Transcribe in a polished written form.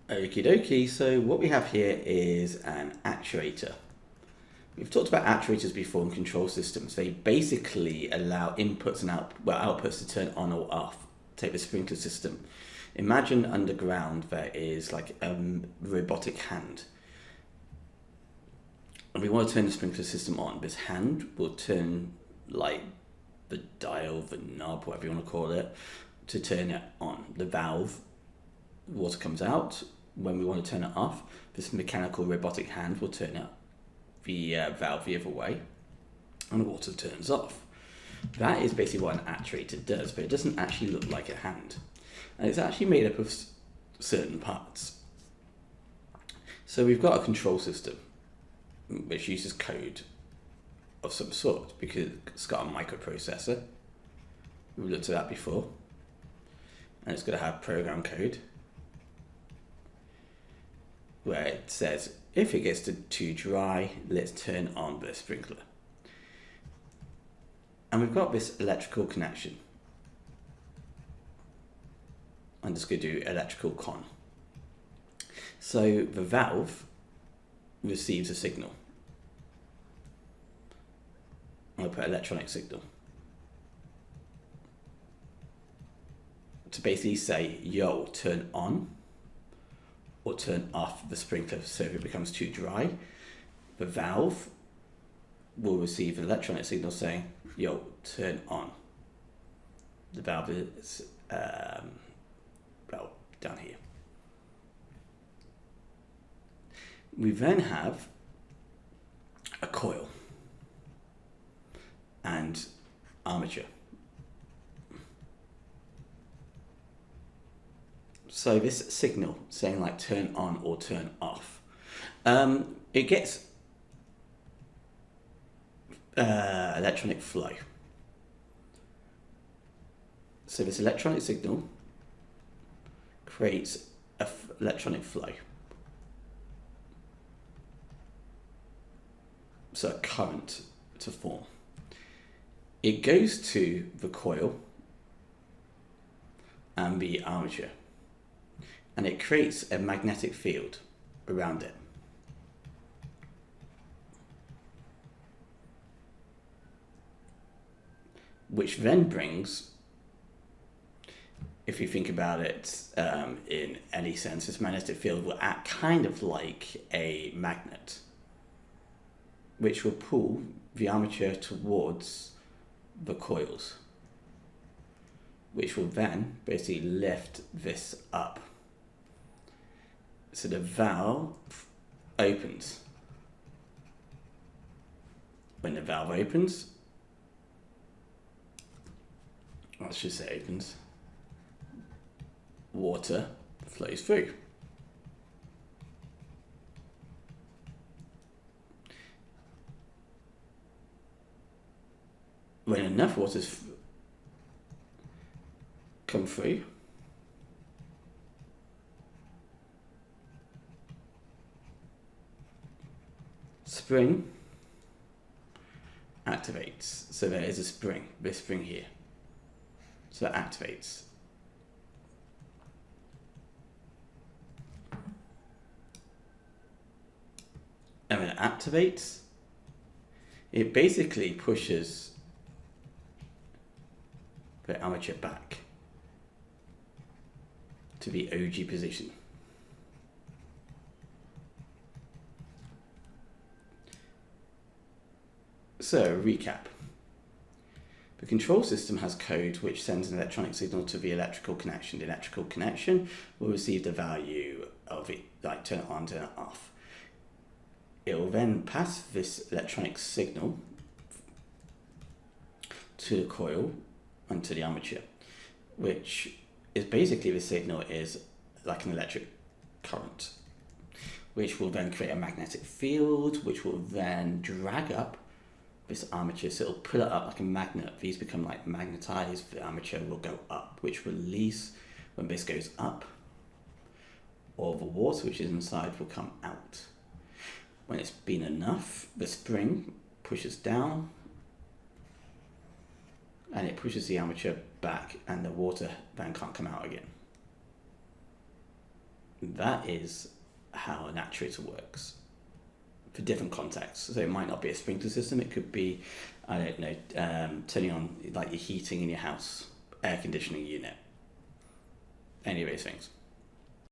Okie dokie, so what we have here is an actuator. We've talked about actuators before in control systems. They basically allow inputs and outputs to turn on or off. Take the sprinkler system. Imagine underground there is like a robotic hand. And we want to turn the sprinkler system on. This hand will turn like the dial, the knob, whatever you want to call it, to turn it on. The valve, water comes out. When we want to turn it off, this mechanical robotic hand will turn it the valve the other way, and the water turns off. That is basically what an actuator does, but it doesn't actually look like a hand. And it's actually made up of certain parts. So we've got a control system, which uses code of some sort, because it's got a microprocessor. We've looked at that before. And it's going to have program code, where it says, if it gets too dry, let's turn on the sprinkler. And we've got this electrical connection. I'm just going to do electrical con. So the valve receives a signal. I'll put electronic signal to basically say, yo, turn on or turn off the sprinkler. So if it becomes too dry, the valve will receive an electronic signal saying, yo, turn on. The valve is down here. We then have a coil and armature. So this signal saying like turn on or turn off, it gets electronic flow. So this electronic signal creates electronic flow. So a current to form. It goes to the coil and the armature, and it creates a magnetic field around it. Which then brings, if you think about it in any sense, this magnetic field will act kind of like a magnet, which will pull the armature towards the coils, which will then basically lift this up. So the valve opens. When the valve opens, I should say opens, water flows through. When enough water's come through, spring activates. So there is a spring, this spring here. So it activates. And when it activates, it basically pushes the armature back to the OG position. So, recap. The control system has code which sends an electronic signal to the electrical connection. The electrical connection will receive the value of it, like turn it on, turn it off. It will then pass this electronic signal to the coil and to the armature, which is basically, the signal is like an electric current, which will then create a magnetic field, which will then drag up this armature. So it'll pull it up like a magnet. These become like magnetized. The armature will go up, which will release when this goes up. All the water which is inside will come out. When it's been enough, the spring pushes down and it pushes the armature back, and the water then can't come out again. That is how an actuator works for different contexts. So it might not be a sprinkler system. It could be, I don't know, turning on like your heating in your house, air conditioning unit, any of those things.